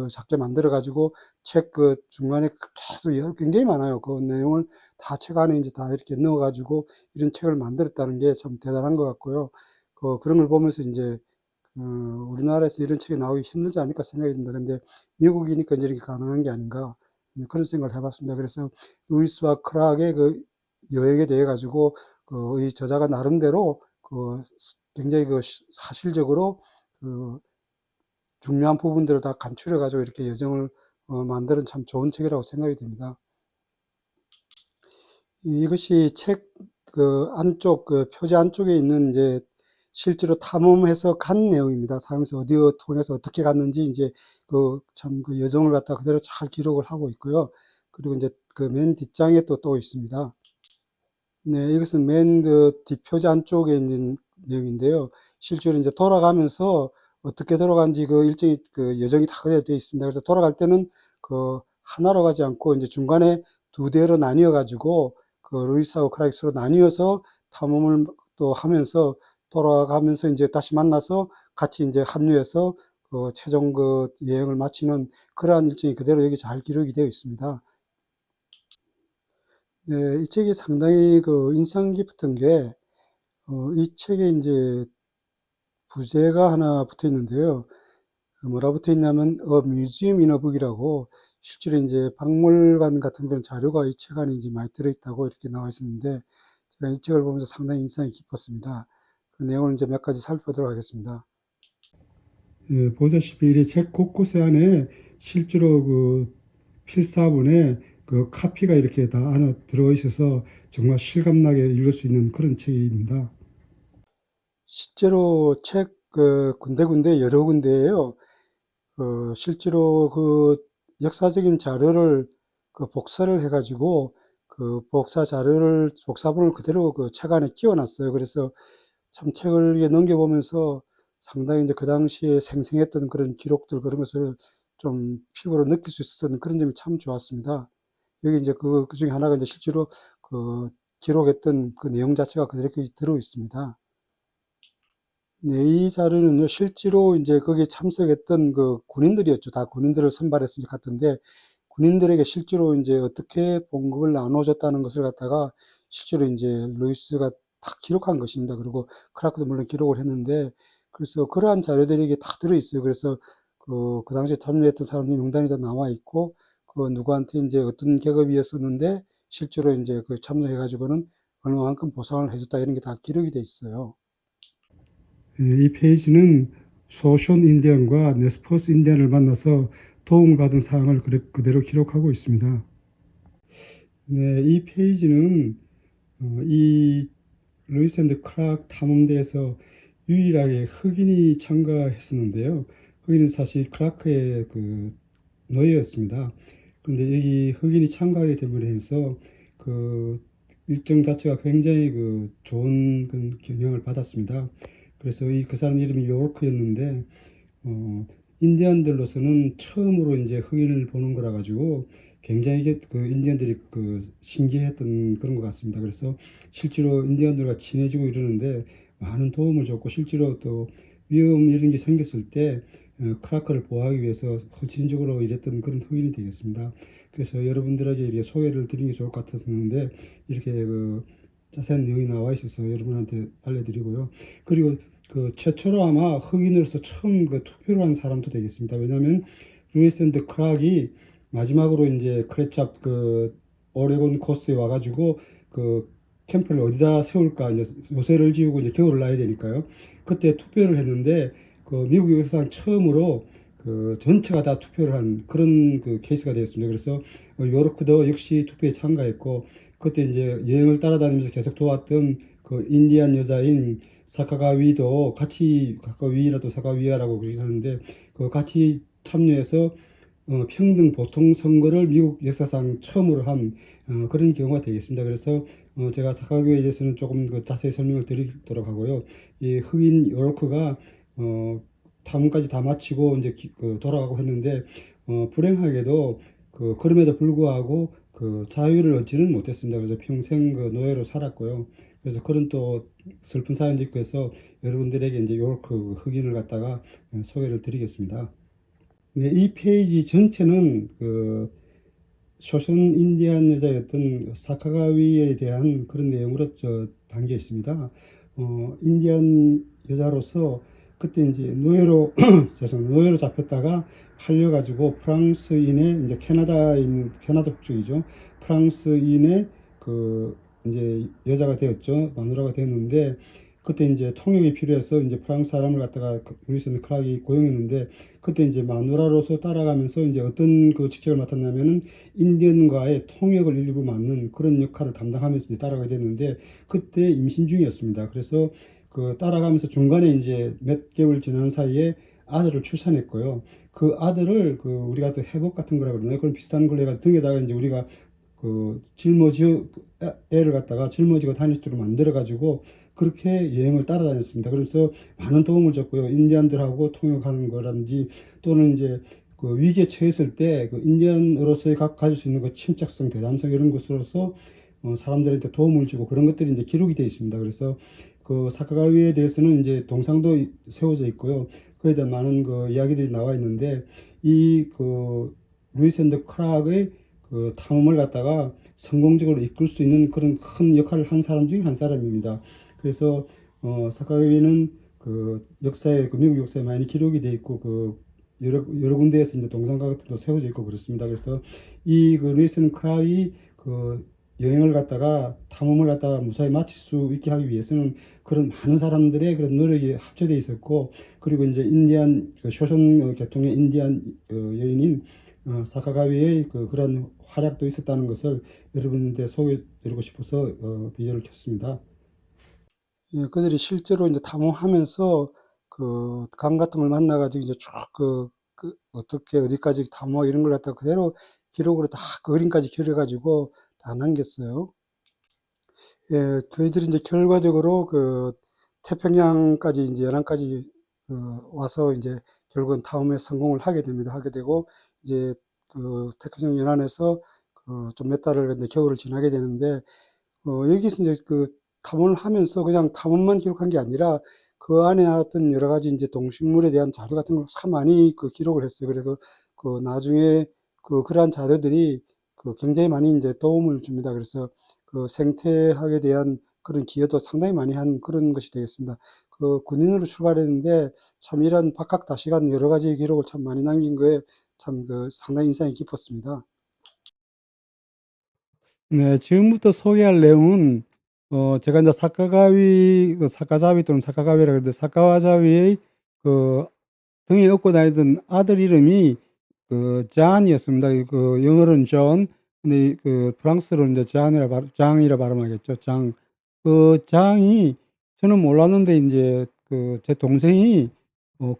작게 만들어 가지고 책 그 중간에 계속 굉장히 많아요. 그 내용을 다 책 안에 이제 다 이렇게 넣어 가지고 이런 책을 만들었다는 게 참 대단한 것 같고요. 그런 걸 보면서 이제 우리나라에서 이런 책이 나오기 힘들지 않을까 생각이 듭니다. 근데 미국이니까 이제 이렇게 가능한 게 아닌가, 그런 생각을 해봤습니다. 그래서 루이스와 크락의 그 여행에 대해 가지고 이 저자가 나름대로 굉장히 사실적으로 그 중요한 부분들을 다 감추려 가지고 이렇게 여정을 만드는 참 좋은 책이라고 생각이 됩니다. 이것이 책 안쪽 표지 안쪽에 있는 이제 실제로 탐험해서 간 내용입니다. 살면서 어디 통해서 어떻게 갔는지 이제 참 그 여정을 갖다 그대로 잘 기록을 하고 있고요. 그리고 이제 그 맨 뒷장에 또 있습니다. 네, 이것은 맨 뒷표지 안쪽에 있는 내용인데요. 실제로 이제 돌아가면서 어떻게 돌아간지 일정이 여정이 다 그려 되어 있습니다. 그래서 돌아갈 때는 하나로 가지 않고 이제 중간에 두 대로 나뉘어 가지고 루이스하고 크라이스로 나뉘어서 탐험을 또 하면서 돌아가면서 이제 다시 만나서 같이 이제 합류해서 최종 여행을 마치는 그러한 일정이 그대로 여기 잘 기록이 되어 있습니다. 네, 이 책이 상당히 인상 깊었던 게, 이 책에 이제 부제가 하나 붙어 있는데요. 뭐라 붙어 있냐면, Museum in a Book이라고, 실제로 이제 박물관 같은 그런 자료가 이 책 안에 이제 많이 들어있다고 이렇게 나와 있었는데, 제가 이 책을 보면서 상당히 인상이 깊었습니다. 그 내용을 이제 몇 가지 살펴보도록 하겠습니다. 예, 보다시피 이 책 곳곳에 안에 실제로 필사본에 카피가 이렇게 다 안에 들어 있어서 정말 실감나게 읽을 수 있는 그런 책입니다. 실제로 책 군데군데 여러 군데에요. 실제로 역사적인 자료를 복사를 해가지고 복사본을 그대로 책 안에 끼워놨어요. 그래서 참 책을 이렇게 넘겨보면서 상당히 이제 그 당시에 생생했던 그런 기록들, 그런 것을 좀 피부로 느낄 수 있었던 그런 점이 참 좋았습니다. 여기 이제 그 중에 하나가 이제 실제로 기록했던 그 내용 자체가 그대로 들어 있습니다. 네, 이 자료는요, 실제로 이제 거기에 참석했던 군인들이었죠. 다 군인들을 선발해서 이제 갔던데, 군인들에게 실제로 이제 어떻게 봉급을 나눠줬다는 것을 갖다가 실제로 이제 루이스가 다 기록한 것입니다. 그리고 크라크도 물론 기록을 했는데, 그래서 그러한 자료들이 이게 다 들어있어요. 그래서 그 당시에 참여했던 사람들이 명단이 다 나와 있고, 누구한테 이제 어떤 계급이었었는데, 실제로 이제 참여해가지고는 얼마만큼 보상을 해줬다 이런 게 다 기록이 돼 있어요. 이 페이지는 소션 인디언과 네스퍼스 인디언을 만나서 도움을 받은 사항을 그대로 기록하고 있습니다. 네, 이 페이지는 이 루이스 앤드 크락 탐험대에서 유일하게 흑인이 참가했었는데요. 흑인은 사실 크라크의 노예였습니다. 그런데 여기 흑인이 참가하게 됨으로 그 일정 자체가 굉장히 좋은 경영을 받았습니다. 그래서 그 사람 이름이 요르크였는데, 인디언들로서는 처음으로 이제 흑인을 보는 거라 가지고 굉장히 인디언들이 신기했던 그런 것 같습니다. 그래서 실제로 인디언들과 친해지고 이러는데 많은 도움을 줬고, 실제로 또 위험 이런 게 생겼을 때 크라크를 보호하기 위해서 헌신적으로 일했던 그런 흑인이 되겠습니다. 그래서 여러분들에게 이렇게 소개를 드리는 게 좋을 것 같았었는데, 이렇게 자세한 내용이 나와 있어서 여러분한테 알려드리고요. 그리고 최초로 아마 흑인으로서 처음 투표를 한 사람도 되겠습니다. 왜냐하면 루이스 앤드 크락이 마지막으로 이제 크레찹 오레곤 코스에 와가지고 캠프를 어디다 세울까 이제 모세를 지우고 이제 겨울을 나야 되니까요. 그때 투표를 했는데 미국 역사상 처음으로 전체가 다 투표를 한 그런 케이스가 되었습니다. 그래서 요르크도 역시 투표에 참가했고, 그때 이제 여행을 따라다니면서 계속 도왔던 인디안 여자인 사카가위도 같이, 사카위라도 사카위아라고 그러긴 하는데, 같이 참여해서 평등 보통 선거를 미국 역사상 처음으로 한 그런 경우가 되겠습니다. 그래서 제가 사카위에 대해서는 조금 자세히 설명을 드리도록 하고요. 이 흑인 요르크가 탐험까지 다 마치고 이제 돌아가고 했는데, 불행하게도 그럼에도 불구하고 자유를 얻지는 못했습니다. 그래서 평생 노예로 살았고요. 그래서 그런 또 슬픈 사연도 있고 해서 여러분들에게 이제 요그 흑인을 갖다가 소개를 드리겠습니다. 네, 이 페이지 전체는 그 쇼션 인디안 여자였던 사카가위에 대한 그런 내용으로 담겨 있습니다. 인디안 여자로서 그때 이제 노예로 노예로 잡혔다가 팔려가지고 프랑스인의 이제 캐나다 국적이죠. 프랑스인의 그 이제 여자가 되었죠. 마누라가 되었는데 그때 이제 통역이 필요해서 이제 프랑스 사람을 갖다가 루이스 앤드 클락이 고용했는데 그때 이제 마누라로서 따라가면서 이제 어떤 그 직책을 맡았냐면은 인디언과의 통역을 일부 맡는 그런 역할을 담당하면서 이제 따라가게 됐는데 그때 임신 중이었습니다. 그래서 그 따라가면서 중간에 이제 몇 개월 지난 사이에 아들을 출산했고요. 그 아들을 그 우리가 또 회복 같은 거라 그러나요? 그런 비슷한 걸 내가 등에다가 이제 우리가 그 애를 갖다가 짊어지고 다닐 수 있도록 만들어 가지고 그렇게 여행을 따라다녔습니다. 그래서 많은 도움을 줬고요. 인디안들하고 통역하는 거라든지 또는 이제 그 위기에 처했을 때 그 인디언으로서의 가질 수 있는 그 침착성, 대담성 이런 것으로서 사람들한테 도움을 주고 그런 것들이 이제 기록이 되어 있습니다. 그래서 그 사카가위에 대해서는 이제 동상도 세워져 있고요. 그에 대한 많은 그 이야기들이 나와 있는데 이 그 루이스 앤드 크락의 그 탐험을 갖다가 성공적으로 이끌 수 있는 그런 큰 역할을 한 사람 중에 한 사람입니다. 그래서 사카가위는 그 역사에 그 미국 역사에 많이 기록이 되어 있고 그 여러 군데에서 이제 동상가 같은 거 세워져 있고 그렇습니다. 그래서 이 그 루이스 크라이 그 여행을 갖다가 탐험을 갖다가 무사히 마칠 수 있게 하기 위해서는 그런 많은 사람들의 그런 노력이 합쳐져 있었고 그리고 이제 인디안 그 쇼션 계통의 인디안 여인인 사카가위의 그런 활약도 있었다는 것을 여러분한테 소개드리고 싶어서 비디오를 켰습니다. 예, 그들이 실제로 이제 탐험하면서 그 강 같은 걸 만나가지고 이제 쭉 어떻게 어디까지 탐험 이런 걸 갖다가 그대로 기록으로 다 그 그림까지 그려가지고 다 남겼어요. 예, 저희들이 이제 결과적으로 그 태평양까지 이제 연안까지 와서 이제 결국은 탐험에 성공을 하게 됩니다. 하게 되고 이제 그 태평양 연안에서 그 좀 몇 달을 이제 겨울을 지나게 되는데 여기서 이제 그 탐험을 하면서 그냥 탐험만 기록한 게 아니라 그 안에 나왔던 여러 가지 이제 동식물에 대한 자료 같은 걸 참 많이 그 기록을 했어요. 그래서 그 나중에 그러한 자료들이 그 굉장히 많이 이제 도움을 줍니다. 그래서 그 생태학에 대한 그런 기여도 상당히 많이 한 그런 것이 되겠습니다. 그 군인으로 출발했는데 참 이런 박학다식한 여러 가지 기록을 참 많이 남긴 거에 참 그 상당히 인상이 깊었습니다. 네, 지금부터 소개할 내용은 제가 이제 사카자위 또는 사카가위라 그러는데 사카와자위의 그 등에 업고 다니던 아들 이름이 그 잔이었습니다. 그 영어로는 존, 근데 그 프랑스로는 이제 장이라 발음하겠죠. 장. 그 장이 저는 몰랐는데 이제 그 제 동생이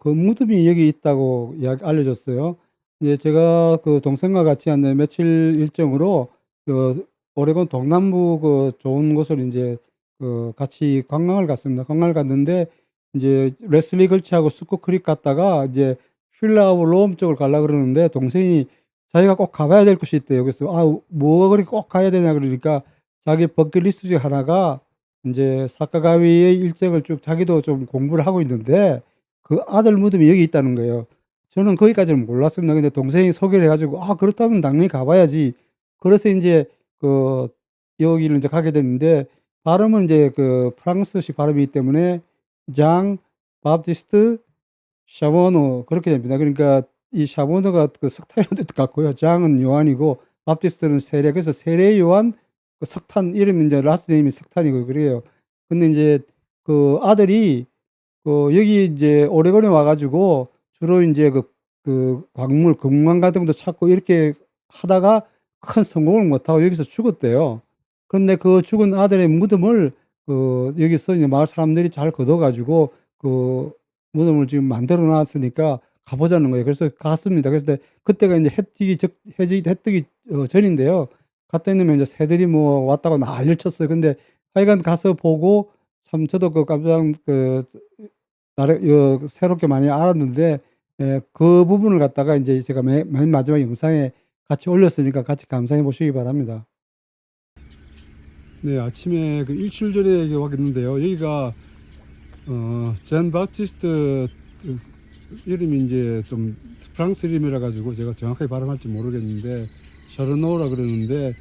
그 무덤이 여기 있다고 알려줬어요. 이제 제가 그 동생과 같이 한 며칠 일정으로 그 오레곤 동남부 그 좋은 곳을 이제 그 같이 관광을 갔습니다. 관광을 갔는데 이제 레슬리 걸치하고 스코 크릭 갔다가 이제 필라우 롬 쪽을 가려고 그러는데 동생이 자기가 꼭 가봐야 될 곳이 있대요. 그래서 뭐가 그렇게 꼭 가야 되냐 그러니까 자기 버킷리스트 중에 하나가 이제 사카가위의 일정을 쭉 자기도 좀 공부를 하고 있는데 그 아들 무덤이 여기 있다는 거예요. 저는 거기까지는 몰랐습니다. 근데 동생이 소개를 해가지고 그렇다면 당연히 가봐야지. 그래서 이제 그 여기를 이제 가게 됐는데 발음은 이제 그 프랑스식 발음이기 때문에 장 바프티스트 샤보노 그렇게 됩니다. 그러니까 이 샤보노가 그 석탄이라는 뜻 같고요. 장은 요한이고 바프티스트는 세례. 그래서 세례 요한 그 석탄 이름이 이제 라스트 네임이 석탄이고 그래요. 근데 이제 그 아들이 여기 이제 오레곤에 와가지고 주로 이제 그 광물 금광 같은 것도 찾고 이렇게 하다가 큰 성공을 못하고 여기서 죽었대요. 그런데 그 죽은 아들의 무덤을 여기서 이제 마을 사람들이 잘 걷어가지고 그 무덤을 지금 만들어 놨으니까 가보자는 거예요. 그래서 갔습니다. 그래서 그때가 이제 해 뜨기 전인데요. 갔더니 이제 새들이 뭐 왔다고 난리를 쳤어요. 근데 하여간 가서 보고 참 저도 그 깜짝 새롭게 많이 알았는데 그 부분을 갖다가 이제 제가 맨 마지막 영상에 같이 올렸으니까 같이 감상해 보시기 바랍니다. 네, 아침에 그 일주일 전에 여기 왔는데요. 여기가 젠 바티스트 이름이 이제 좀 프랑스 이름이라 가지고 제가 정확하게 발음할지 모르겠는데 샤르노라 그러는데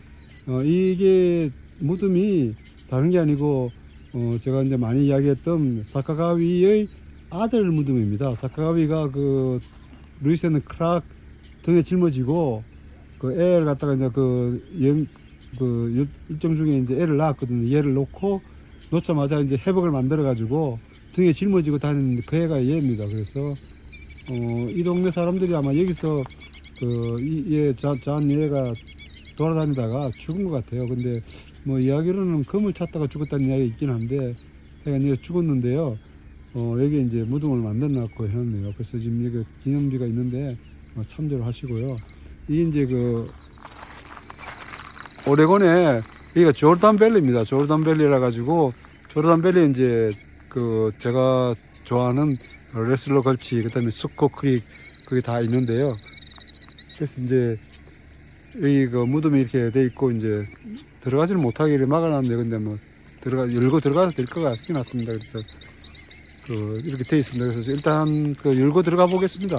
이게 무덤이 다른 게 아니고 제가 이제 많이 이야기했던 사카가위의 아들 무덤입니다. 사카가위가 그 루이스 앤드 크락 등에 짊어지고 그 애를 갖다가 이제 일정 중에 이제 애를 낳았거든요. 얘를 놓고 놓자마자 이제 회복을 만들어 가지고 등에 짊어지고 다니는 그 애가 얘입니다. 그래서 이 동네 사람들이 아마 여기서 잔 얘가 돌아다니다가 죽은 것 같아요. 근데 뭐 이야기로는 금을 찾다가 죽었다는 이야기가 있긴 한데 하여간 얘가 죽었는데요. 여기 이제 무덤을 만들어놨고 해놨네요. 그래서 지금 여기 기념비가 있는데 참조를 하시고요. 이게 이제 그 오레곤에 여기가 조르단밸리입니다. 조르단밸리라 가지고 조르단밸리 이제 그 제가 좋아하는 레슬러 걸치 그다음에 스코 크릭 그게 다 있는데요. 그래서 이제 여기 그 무덤이 이렇게 돼 있고 이제 들어가지를 못하게 이렇게 막아놨는데 근데 뭐 열고 들어가도 될 것 같긴 같습니다. 그래서 그 이렇게 돼 있습니다. 그래서 일단 그 열고 들어가 보겠습니다.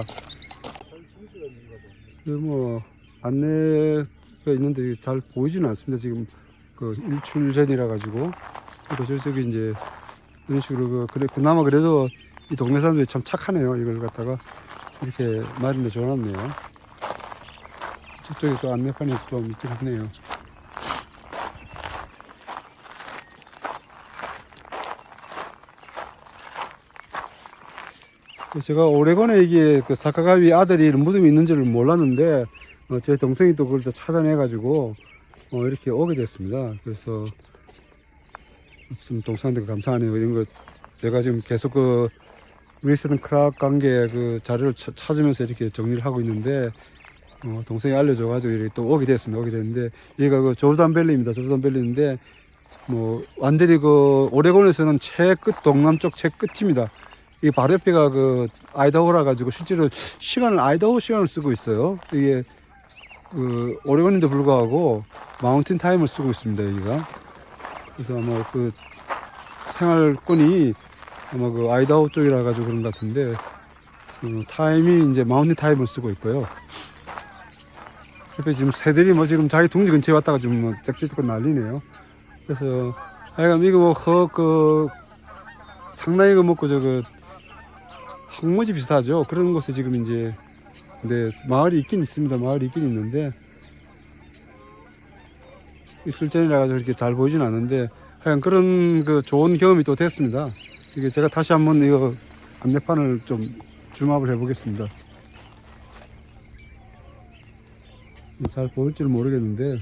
뭐 안내가 있는데 잘 보이지는 않습니다. 지금 그 일주일 전이라 가지고 그리고 저기 이제 이런 식으로 그래 그나마 그래도 이 동네 사람들이 참 착하네요. 이걸 갖다가 이렇게 마련해 줘놨네요. 저쪽에 또 안내판이 좀 있긴 하네요. 제가 오레곤에 이게 그 사카가위 아들이 무덤이 있는 줄을 몰랐는데 제 동생이 또 그걸 또 찾아내 가지고 이렇게 오게 됐습니다. 그래서 좀 동생한테 감사하네요. 이런 거 제가 지금 계속 그 윌슨 크락 관계 그 자료를 찾으면서 이렇게 정리를 하고 있는데 동생이 알려줘 가지고 이렇게 또 오게 됐습니다. 오게 됐는데 여기가 그 조르단밸리입니다. 조르단밸리인데 뭐 완전히 그 오레곤에서는 최끝 동남쪽 최끝입니다. 이 바로 옆에가 그 아이다호라 가지고 실제로 아이다호 시간을 쓰고 있어요. 이게 그 오레곤인데 불구하고 마운틴 타임을 쓰고 있습니다. 여기가. 그래서 아마 그 생활권이 아마 그 아이다호 쪽이라 가지고 그런 것 같은데 타임이 이제 마운틴 타임을 쓰고 있고요. 옆에 지금 새들이 뭐 지금 자기 둥지 근처에 왔다가 지금 뭐 짝짓고 난리네요. 그래서 하여간 이거 뭐 상당히 그 먹고 저거 황무지 비슷하죠. 그런 곳에 지금 이제 근데 마을이 있긴 있습니다. 마을이 있긴 있는데 술전이라 가지고 이렇게 잘 보이진 않는데 하여간 그런 그 좋은 경험이 또 됐습니다. 이게 제가 다시 한번 이거 안내판을 좀 줌업을 해보겠습니다. 잘 보일지는 모르겠는데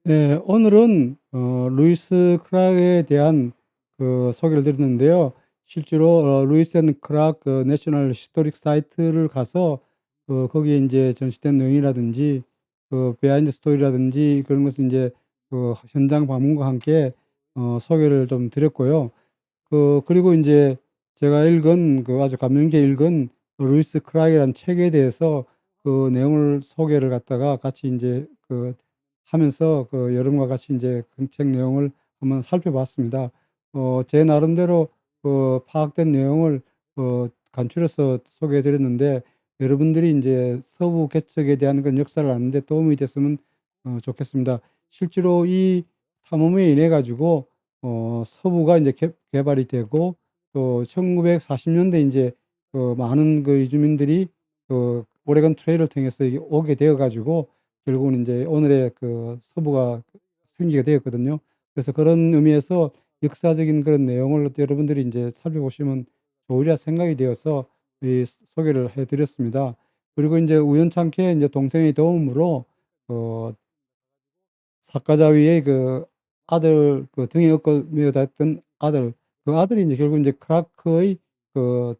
네, 오늘은 루이스 크락에 대한 그 소개를 드렸는데요. 실제로 루이스 앤 크락 그 내셔널 히스토릭 사이트를 가서 거기에 이제 전시된 내용이라든지 그 비하인드 스토리라든지 그런 것을 이제 그 현장 방문과 함께 소개를 좀 드렸고요. 그리고 이제 제가 읽은 그 아주 감명 깊게 읽은 루이스 크락이라는 책에 대해서 그 내용을 소개를 갖다가 같이 이제 하면서 여러분과 같이 이제 그 책 내용을 한번 살펴봤습니다. 제 나름대로 파악된 내용을 간추려서 소개해 드렸는데 여러분들이 이제 서부 개척에 대한 그런 역사를 아는 데 도움이 됐으면 좋겠습니다. 실제로 이 탐험에 인해 가지고 서부가 이제 개발이 되고 또 1940 년대 인제 많은 그 이주민들이 오레곤 트레일을 통해서 이게 오게 되어 가지고 결국은 인제 오늘의 서부가 생기게 되었거든요. 그래서 그런 의미에서 역사적인 그런 내용을 여러분들이 인제 살펴보시면 좋으리라 생각이 되어서 이 소개를 해 드렸습니다. 그리고 인제 우연찮게 인제 동생의 도움으로 어 사카자위의 아들 등에 업고 메어 다녔던 아들 그 아들이 인제 결국 인제 크라크의 그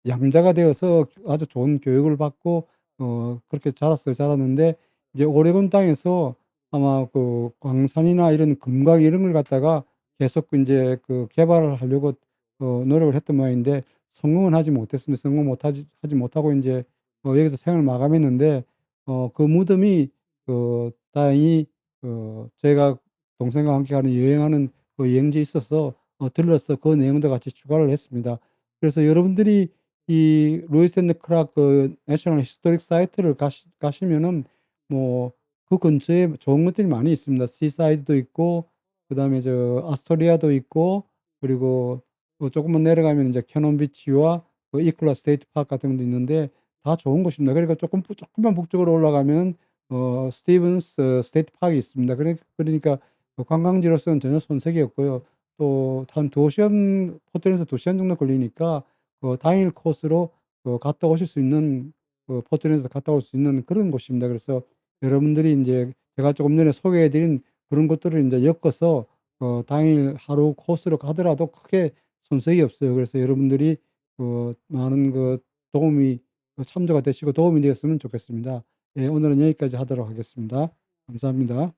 양자가 되어서 아주 좋은 교육을 받고 그렇게 자랐어요. 자랐는데 이제 오레곤 땅에서 아마 광산이나 이런 금광 이런 걸 갖다가 계속 인제 개발을 하려고 노력을 했던 모양인데 성공은 하지 못했습니다. 하지 못하고 인제 여기서 생을 마감했는데 그 무덤이 다행히 저희가 동생과 함께 가는 여행하는 그 여행지에 있어서 들러서 그 내용도 같이 추가를 했습니다. 그래서 여러분들이 이 루이스 앤드 크락 그 내셔널 히스토릭 사이트를 가시면은 뭐 그 근처에 좋은 것들이 많이 있습니다. 시사이드도 있고 그다음에 아스토리아도 있고 그리고 조금만 내려가면 이제 캐논 비치와 이클라 스테이트 파크 같은 것도 있는데 다 좋은 곳입니다. 그러니까 조금만 북쪽으로 올라가면 스티븐스 스테이트 파크가 있습니다. 그러니까 관광지로서는 전혀 손색이 없고요. 또 한 2시간 호텔에서 2시간 정도 걸리니까 당일 코스로 갔다 오실 수 있는 포트랜드에서 갔다 올 수 있는 그런 곳입니다. 그래서 여러분들이 인제 제가 조금 전에 소개해 드린 그런 것들을 인제 엮어서 당일 하루 코스로 가더라도 크게 손색이 없어요. 그래서 여러분들이 많은 도움이 참조가 되시고 도움이 되었으면 좋겠습니다. 예, 오늘은 여기까지 하도록 하겠습니다. 감사합니다.